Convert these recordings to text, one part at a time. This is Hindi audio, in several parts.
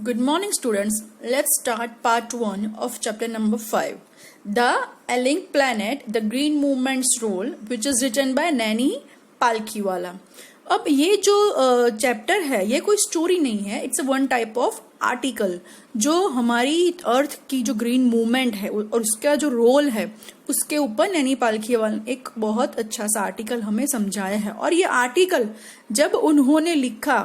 Good morning, students. Let's start part 1 of chapter number 5. The Alien Planet, the Green Movement's Role, which is written by Naini Palkhivala. अब ये जो चैप्टर है ये कोई स्टोरी नहीं है, it's one type of article जो हमारी अर्थ की जो ग्रीन मूवमेंट है और उसका जो रोल है उसके ऊपर नैनी पालखीवाला ने एक बहुत अच्छा सा आर्टिकल हमें समझाया है. और ये आर्टिकल जब उन्होंने लिखा,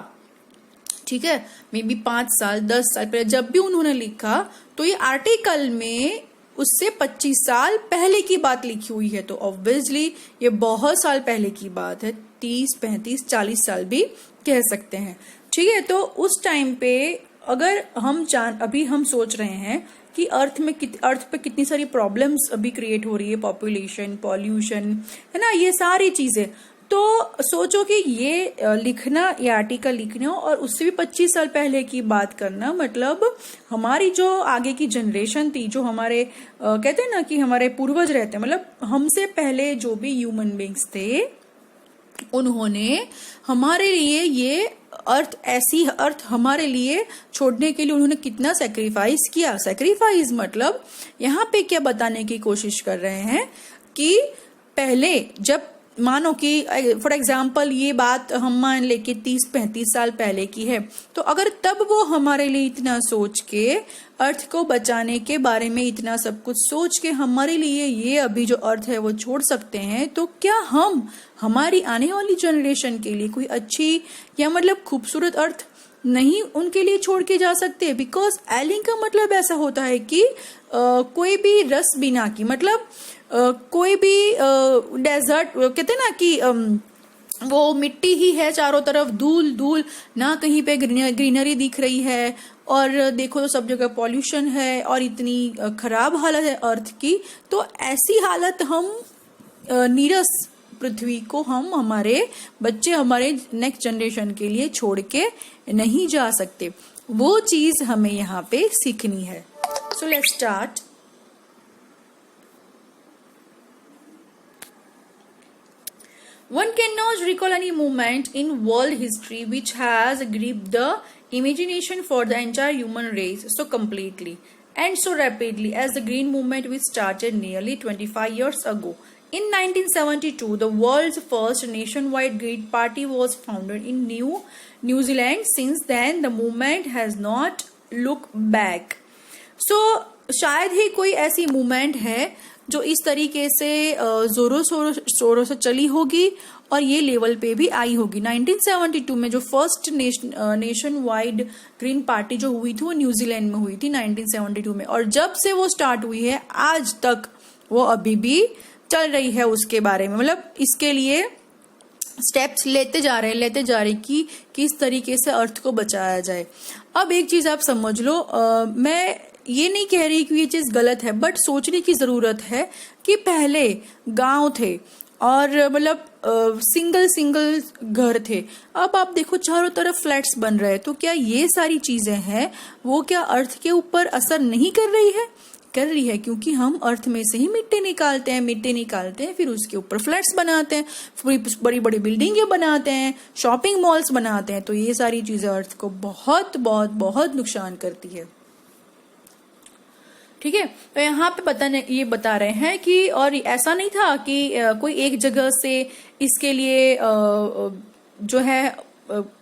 ठीक है, मे बी 5 साल 10 साल पहले जब भी उन्होंने लिखा तो ये आर्टिकल में उससे 25 साल पहले की बात लिखी हुई है. तो ऑब्वियसली ये बहुत साल पहले की बात है, 30 35 40 साल भी कह सकते हैं. ठीक है, तो उस टाइम पे अगर अभी हम सोच रहे हैं कि अर्थ पे कितनी सारी प्रॉब्लम्स अभी क्रिएट हो रही है, पॉपुलेशन, पॉल्यूशन, है ना, ये सारी चीजें. तो सोचो कि ये लिखना, ये आर्टिकल लिखना और उससे भी 25 साल पहले की बात करना, मतलब हमारी जो आगे की जनरेशन थी, जो हमारे कहते हैं ना कि हमारे पूर्वज रहते हैं, मतलब हमसे पहले जो भी ह्यूमन बींग्स थे, उन्होंने हमारे लिए ये अर्थ हमारे लिए छोड़ने के लिए उन्होंने कितना सैक्रिफाइस किया. सैक्रिफाइस मतलब यहाँ पे क्या बताने की कोशिश कर रहे हैं कि पहले जब मानो कि फॉर एग्जाम्पल ये बात हम मान ले कि 30-35 साल पहले की है, तो अगर तब वो हमारे लिए इतना सोच के अर्थ को बचाने के बारे में इतना सब कुछ सोच के हमारे लिए ये अभी जो अर्थ है वो छोड़ सकते हैं, तो क्या हम हमारी आने वाली जनरेशन के लिए कोई अच्छी या मतलब खूबसूरत अर्थ नहीं उनके लिए छोड़ के जा सकते. बिकॉज एलिंग का मतलब ऐसा होता है कि कोई भी रस बिना की, मतलब कोई भी डेजर्ट, कहते हैं ना कि वो मिट्टी ही है, चारों तरफ धूल धूल, ना कहीं पे ग्रीनरी दिख रही है, और देखो तो सब जगह पॉल्यूशन है और इतनी खराब हालत है अर्थ की. तो ऐसी हालत हम नीरस पृथ्वी को हम हमारे बच्चे, हमारे नेक्स्ट जनरेशन के लिए छोड़ के नहीं जा सकते. वो चीज हमें यहाँ पे सीखनी है. So let's start. One cannot recall any moment in world history which has gripped the imagination for the entire human race so completely and so rapidly as the Green Movement, which started nearly 25 years ago. In 1972, the world's first nationwide Green Party was founded in New Zealand. Since then, the movement has not looked back. So, शायद ही कोई ऐसी मूवमेंट है जो इस तरीके से जोरों से चली होगी और ये लेवल पे भी आई होगी. 1972 में जो first nation wide green party जो हुई थी वो न्यूजीलैंड में हुई थी 1972 में, और जब से वो स्टार्ट हुई है आज तक वो अभी भी चल रही है. उसके बारे में मतलब इसके लिए स्टेप्स लेते जा रहे कि किस तरीके से अर्थ को बचाया जाए. अब एक चीज आप समझ लो, मैं ये नहीं कह रही कि ये चीज गलत है, बट सोचने की जरूरत है कि पहले गांव थे और मतलब सिंगल घर थे. अब आप देखो चारों तरफ फ्लैट्स बन रहे हैं, तो क्या ये सारी चीजें हैं वो क्या अर्थ के ऊपर असर नहीं कर रही है? कर रही है, क्योंकि हम अर्थ में से ही मिट्टी निकालते हैं, फिर उसके ऊपर फ्लैट्स बनाते हैं, बड़ी बड़ी बिल्डिंगें बनाते हैं, शॉपिंग मॉल्स बनाते हैं. तो ये सारी चीजें अर्थ को बहुत बहुत बहुत नुकसान करती है. ठीक है, तो यहाँ पे ये बता रहे हैं कि और ऐसा नहीं था कि कोई एक जगह से इसके लिए जो है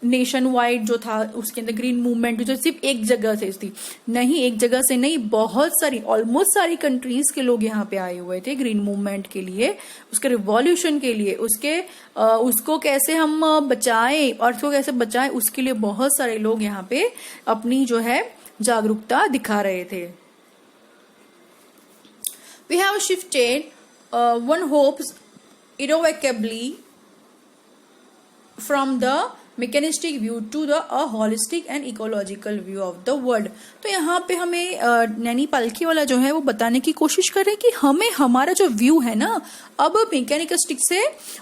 नेशन वाइड जो था उसके अंदर ग्रीन मूवमेंट जो सिर्फ एक जगह से थी. नहीं, एक जगह से नहीं, बहुत सारी, ऑलमोस्ट सारी कंट्रीज के लोग यहाँ पे आए हुए थे ग्रीन मूवमेंट के लिए, उसके रिवॉल्यूशन के लिए, उसको कैसे हम बचाएं, अर्थ को कैसे बचाएं, उसके लिए बहुत सारे लोग यहाँ पे अपनी जो है जागरूकता दिखा रहे थे. We have shifted one hopes irrevocably from the mechanistic view to a holistic and ecological view of the world. तो यहाँ पे हमें नैनी पालखीवाला जो है वो बताने की कोशिश कर रहे हैं कि हमें हमारा जो व्यू है ना अब मैकेनिकलिस्टिक से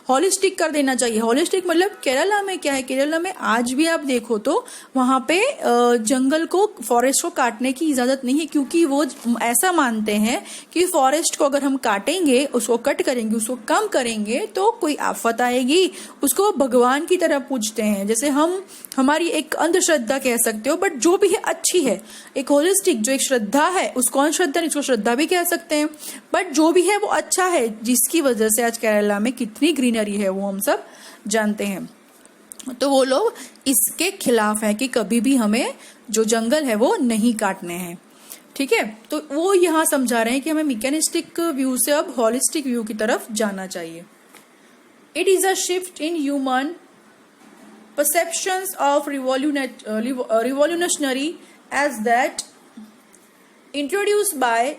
हॉलिस्टिक कर देना चाहिए. हॉलिस्टिक मतलब केरला में क्या है, केरला में आज भी आप देखो तो वहां पे जंगल को, फॉरेस्ट को काटने की इजाजत नहीं है, क्योंकि वो ऐसा मानते हैं कि फॉरेस्ट को अगर हम काटेंगे, उसको कट करेंगे, उसको कम करेंगे तो कोई आफत आएगी. उसको भगवान की तरह पूजते हैं. हैं, जैसे हम हमारी एक अंधश्रद्धा कह सकते हो, बट जो भी है अच्छी है, एक होलिस्टिक जो एक श्रद्धा है उसको अंधश्रद्धा नहीं, उसको श्रद्धा भी कह सकते हैं, बट जो भी है वो अच्छा है, जिसकी वजह से आज केरला में कितनी ग्रीनरी है वो हम सब जानते हैं। तो वो लोग इसके खिलाफ है कि कभी भी हमें जो जंगल है वो नहीं काटने हैं, ठीक है। तो वो यहाँ समझा रहे हैं कि हमें मैकेनिस्टिक व्यू से अब हॉलिस्टिक व्यू की तरफ जाना चाहिए। It is a shift in human perceptions of revolutionary as that introduced by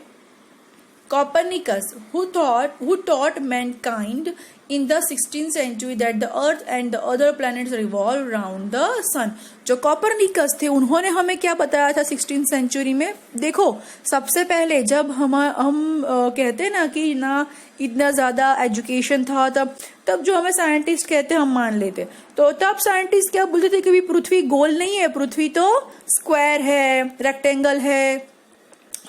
Copernicus, who taught mankind in the 16th century that the earth and the other planets revolve around the sun। जो कॉपरनिकस थे उन्होंने हमें क्या बताया था 16th सेंचुरी में? देखो, सबसे पहले जब हम कहते हैं ना कि ना इतना ज्यादा एजुकेशन था, तब जो हमें साइंटिस्ट कहते हम मान लेते, तो तब साइंटिस्ट क्या बोलते थे कि पृथ्वी गोल नहीं है, पृथ्वी तो स्क्वायर है, रेक्टेंगल है।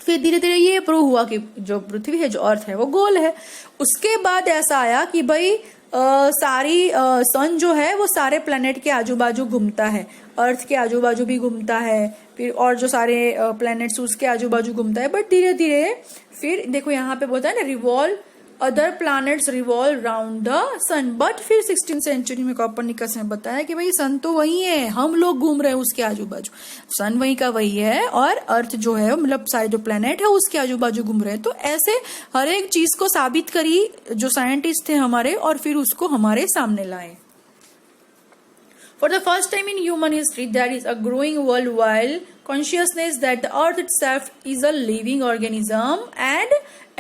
फिर धीरे धीरे ये प्रूव हुआ कि जो पृथ्वी है, जो अर्थ है वो गोल है। उसके बाद ऐसा आया कि भाई सारी सन जो है वो सारे प्लेनेट के आजू बाजू घूमता है, अर्थ के आजू बाजू भी घूमता है, फिर और जो सारे प्लेनेट्स उसके आजू बाजू घूमता है। बट धीरे धीरे फिर देखो यहाँ पे बोलता है ना, revolve other planets revolve round the sun. But फिर 16th सेंचुरी में कॉपरनिकस ने बताया कि भाई सन तो वही है, हम लोग घूम रहे हैं उसके आजू बाजू, सन वही का वही है और अर्थ जो है मतलब सारे जो प्लैनेट है उसके आजू बाजू घूम रहे हैं। तो ऐसे हर एक चीज को साबित करी जो साइंटिस्ट थे हमारे, और फिर उसको हमारे सामने लाए। For the first time in human history, there is a growing worldwide consciousness that the earth itself is a living organism and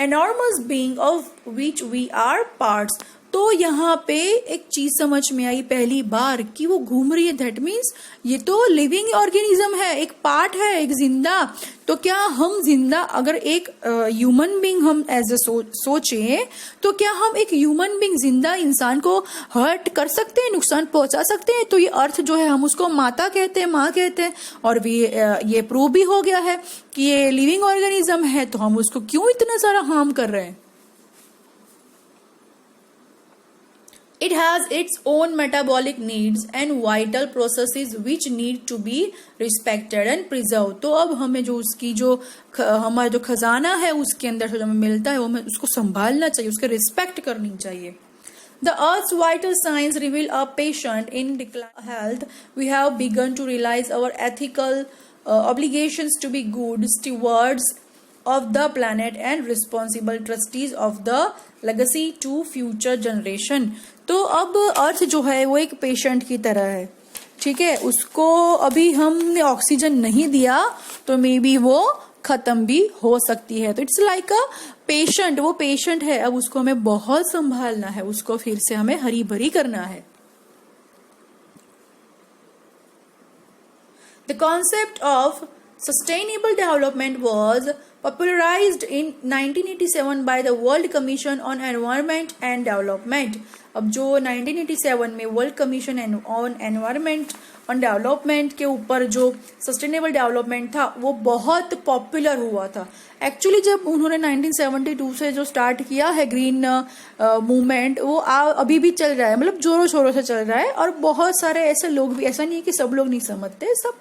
enormous being of which we are parts। तो यहाँ पे एक चीज समझ में आई पहली बार कि वो घूम रही है, दैट मीन्स ये तो लिविंग ऑर्गेनिज्म है, एक पार्ट है, एक जिंदा। तो क्या हम जिंदा, अगर एक ह्यूमन बीइंग हम एज ए सोचे, तो क्या हम एक ह्यूमन बीइंग जिंदा इंसान को हर्ट कर सकते हैं, नुकसान पहुंचा सकते हैं? तो ये अर्थ जो है हम उसको माता कहते हैं, माँ कहते हैं, और भी ये प्रूव भी हो गया है कि ये लिविंग ऑर्गेनिज्म है, तो हम उसको क्यों इतना सारा हार्म कर रहे हैं? It has its own metabolic needs and vital processes which need to be respected and preserved। तो अब हमें जो उसकी जो हमारा जो खजाना है उसके अंदर से जो हमें मिलता है वो हमें उसको संभालना चाहिए, उसके रिस्पेक्ट करनी चाहिए। The Earth's vital signs reveal a patient in decline health. We have begun to realize our ethical obligations to be good stewards of the planet and responsible trustees of the legacy to future generation। तो अब अर्थ जो है वो एक पेशेंट की तरह है, ठीक है। उसको अभी हमने ऑक्सीजन नहीं दिया तो मे बी वो खत्म भी हो सकती है। तो इट्स लाइक अ पेशेंट, वो पेशेंट है, अब उसको हमें बहुत संभालना है, उसको फिर से हमें हरी भरी करना है। The concept of sustainable development was popularized in 1987 by the World Commission on Environment and Development। अब जो 1987 में world commission on environment on development के ऊपर जो सस्टेनेबल डेवलपमेंट था वो बहुत पॉपुलर हुआ था। एक्चुअली जब उन्होंने 1972 से जो स्टार्ट किया है ग्रीन मूवमेंट, वो अभी भी चल रहा है, मतलब जोरों शोरों से चल रहा है। और बहुत सारे ऐसे लोग भी, ऐसा नहीं है कि सब लोग नहीं समझते, सब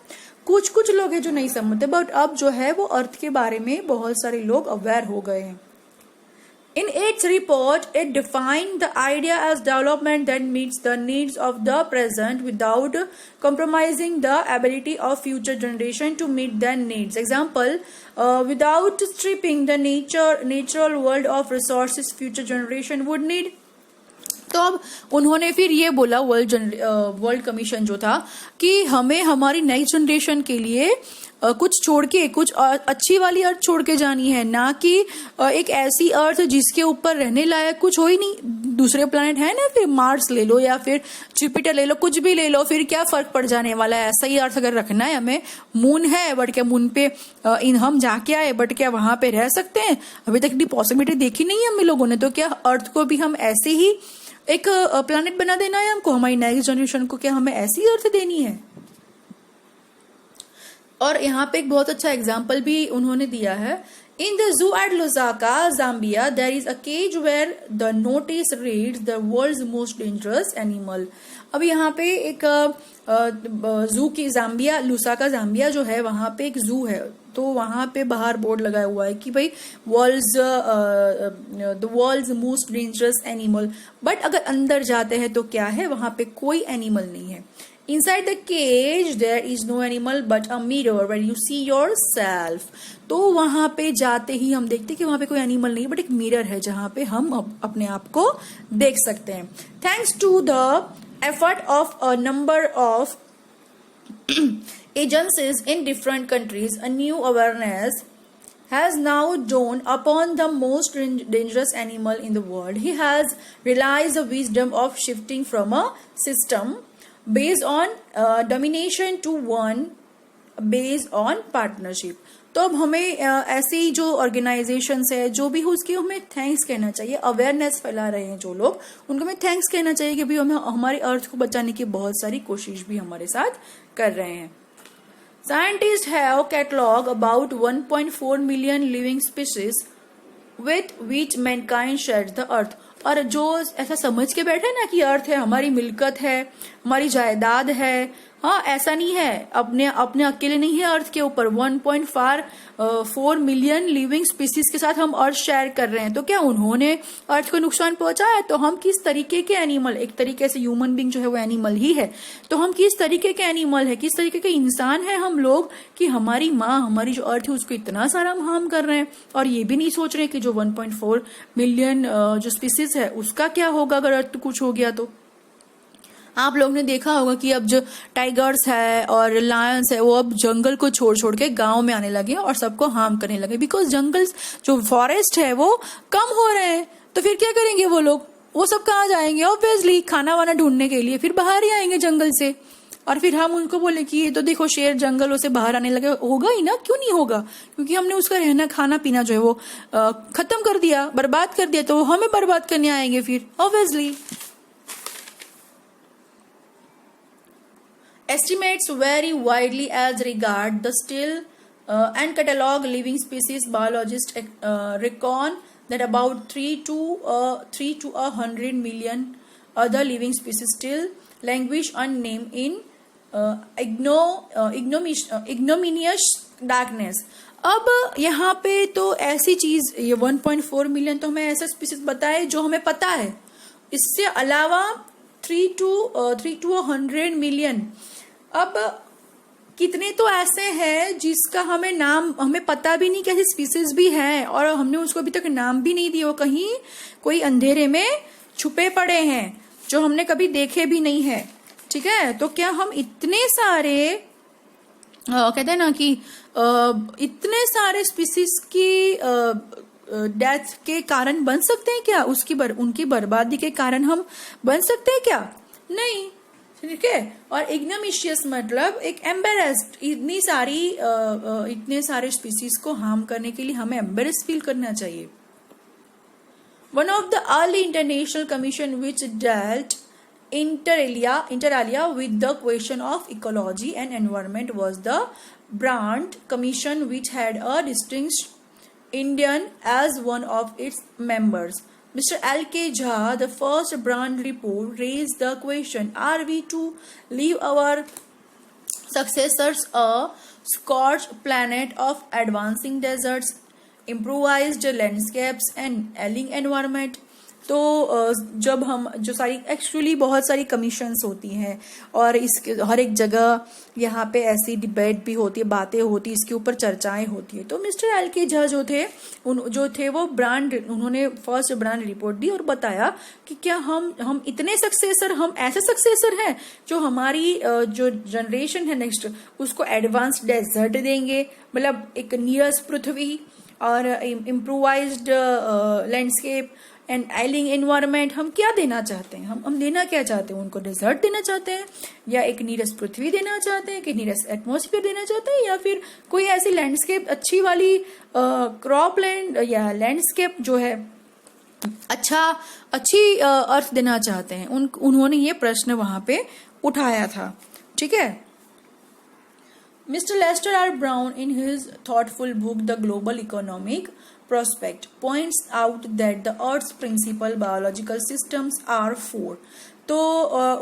कुछ लोग हैं जो नहीं समझते, बट अब जो है वो अर्थ के बारे में बहुत सारे लोग अवेयर हो गए हैं। In its report, it defined the idea as development that meets the needs of the present without compromising the ability of future generation to meet their needs। Example, without stripping the natural world of resources future generation would need। तो अब उन्होंने फिर ये बोला वर्ल्ड कमीशन जो था कि हमें हमारी नई जनरेशन के लिए कुछ छोड़ के, कुछ अच्छी वाली अर्थ छोड़ के जानी है, ना कि एक ऐसी अर्थ जिसके ऊपर रहने लायक कुछ हो ही नहीं। दूसरे प्लैनेट है ना, फिर मार्स ले लो या फिर जुपिटर ले लो, कुछ भी ले लो, फिर क्या फर्क पड़ जाने वाला है। ऐसा ही अर्थ अगर रखना है हमें, मून है बट क्या मून पे हम जाके आए बट क्या वहां पे रह सकते हैं? अभी तक की पॉसिबिलिटी देखी नहीं है हम लोगों ने। तो क्या अर्थ को भी हम ऐसे ही एक प्लैनेट बना देना है हमको? हमारी नेक्स्ट जनरेशन को क्या हमें ऐसी अर्थ देनी है? और यहाँ पे एक बहुत अच्छा एग्जाम्पल भी उन्होंने दिया है। In the zoo at Lusaka, Zambia, there is a cage where the notice reads the world's most dangerous animal. अब यहाँ पे एक जू की जाम्बिया, लुसाका जाम्बिया जो है वहाँ पे एक जू है, तो वहाँ पे बाहर बोर्ड लगाया हुआ है कि भाई the world's most dangerous animal. But अगर अंदर जाते हैं तो क्या है, वहाँ पे कोई एनिमल नहीं है. Inside the cage there is no animal but a mirror where you see yourself. तो वहां पे जाते ही हम देखते कि वहां पे कोई एनिमल नहीं, बट एक मिरर है जहां पे हम अपने आप को देख सकते हैं. Thanks to the effort of a number of agencies in different countries, a new awareness has now dawned upon the most dangerous animal in the world. He has realized the wisdom of shifting from a system based on domination to one based on partnership. तो अब हमें ऐसी जो ऑर्गेनाइजेशंस है, जो भी हो, उसकी हमें थैंक्स कहना चाहिए. अवेयरनेस फैला रहे हैं जो लोग, उनको हमें थैंक्स कहना चाहिए कि भाई हमें हमारी अर्थ को बचाने की बहुत सारी कोशिश भी हमारे साथ कर रहे हैं. Scientists have cataloged about 1.4 million living species with which mankind shares the earth. और जो ऐसा समझ के बैठे ना कि अर्थ है हमारी मिल्कत है, हमारी जायदाद है, हाँ ऐसा नहीं है. अपने अपने अकेले नहीं है अर्थ के ऊपर. 1.4 मिलियन लिविंग स्पीसीज के साथ हम अर्थ शेयर कर रहे हैं. तो क्या उन्होंने अर्थ को नुकसान पहुंचाया? तो हम किस तरीके के एनिमल, एक तरीके से ह्यूमन बीइंग जो है वो एनिमल ही है, तो हम किस तरीके के एनिमल है, किस तरीके के इंसान है हम लोग कि हमारी माँ, हमारी जो अर्थ है उसको इतना सारा हम हार्म कर रहे हैं. और ये भी नहीं सोच रहे कि जो 1.4 मिलियन जो स्पीसीज है उसका क्या होगा अगर अर्थ कुछ हो गया. तो आप लोग ने देखा होगा कि अब जो टाइगर्स है और लायंस है वो अब जंगल को छोड़ छोड़ के गांव में आने लगे और सबको हार्म करने लगे, बिकॉज जंगल्स जो फॉरेस्ट है वो कम हो रहे हैं. तो फिर क्या करेंगे वो लोग, वो सब कहाँ जाएंगे? ऑब्वियसली खाना वाना ढूंढने के लिए फिर बाहर ही आएंगे जंगल से. और फिर हम उनको बोले कि ये तो देखो शेर जंगलों से बाहर आने लगे. होगा ही ना, क्यों नहीं होगा? क्योंकि हमने उसका रहना खाना पीना जो है वो खत्म कर दिया, बर्बाद कर दिया, तो वो हमें बर्बाद करने आएंगे फिर obviously. Estimates vary widely as regard the still and catalog living species. Biologists reckon that about 3 to 100 million other living species still languish unnamed in ignominious darkness. अब यहाँ पे तो ऐसी चीज, ये 1.4 मिलियन तो हमें ऐसा स्पीसीज बताए जो हमें पता है. इससे अलावा 3 to 100 मिलियन. अब कितने तो ऐसे हैं जिसका हमें नाम हमें पता भी नहीं, कैसी स्पीसीज भी हैं और हमने उसको अभी तक नाम भी नहीं दिया. वो कहीं कोई अंधेरे में छुपे पड़े हैं जो हमने कभी देखे भी नहीं है. ठीक है, तो क्या हम इतने सारे कहते हैं ना कि इतने सारे स्पीसीज की डेथ के कारण बन सकते हैं क्या? उनकी बर्बादी के कारण हम बन सकते हैं क्या? नहीं. ठीक है. और इग्नोमिशियस मतलब एक एम्बेरेस्ड. इतने सारे स्पीसीज को हार्म करने के लिए हमें एम्बेरेस फील करना चाहिए. One of the early international commission which dealt inter alia with the question of ecology and environment was the Brand Commission, which had a distinguished Indian as one of its members. Mr. L.K. Jha, the first Brand report, raised the question, are we to leave our successors a scorched planet of advancing deserts, improvised landscapes and ailing environment? तो जब हम जो सारी एक्चुअली बहुत सारी कमीशंस होती हैं और इस हर एक जगह यहाँ पे ऐसी डिबेट भी होती है, बातें होती है, इसके ऊपर चर्चाएं होती है. तो मिस्टर एल के झा जो थे वो उन्होंने फर्स्ट ब्रांड रिपोर्ट दी और बताया कि क्या हम इतने सक्सेसर, हम ऐसे सक्सेसर हैं जो हमारी जो जनरेशन है नेक्स्ट उसको एडवांस डेजर्ट देंगे, मतलब एक नियरेस्ट पृथ्वी और इम्प्रोवाइज्ड लैंडस्केप एंड आइलिंग एनवायरमेंट. हम क्या देना चाहते हैं? हम देना क्या चाहते हैं? उनको डेजर्ट देना चाहते हैं, या एक नीरस पृथ्वी देना चाहते हैं, कि नीरस एटमॉस्फेयर देना चाहते हैं, या फिर कोई ऐसी लैंडस्केप अच्छी वाली क्रॉप लैंड या लैंडस्केप जो है अच्छी अर्थ देना चाहते हैं? उन्होंने ये प्रश्न वहां पे उठाया था. ठीक है. Mr. Lester R. Brown, in his thoughtful book The Global Economic Prospect, points out that the Earth's principal biological systems are four. तो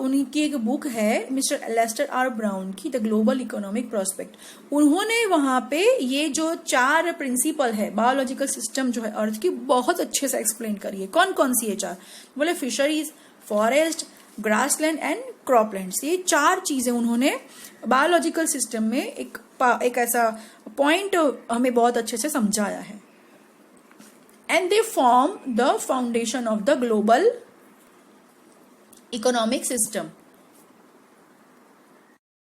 उनकी एक बुक है मिस्टर लेस्टर आर ब्राउन की, द ग्लोबल इकोनॉमिक प्रोस्पेक्ट. उन्होंने वहां पे ये जो चार प्रिंसिपल है बायोलॉजिकल सिस्टम जो है अर्थ की, बहुत अच्छे से एक्सप्लेन करी है. कौन कौन सी ये चार? बोले fisheries, forest, grassland and croplands. ये चार चीजें उन्होंने बायोलॉजिकल सिस्टम में एक ऐसा पॉइंट हमें बहुत अच्छे से समझाया है. And they form the foundation of the global economic system.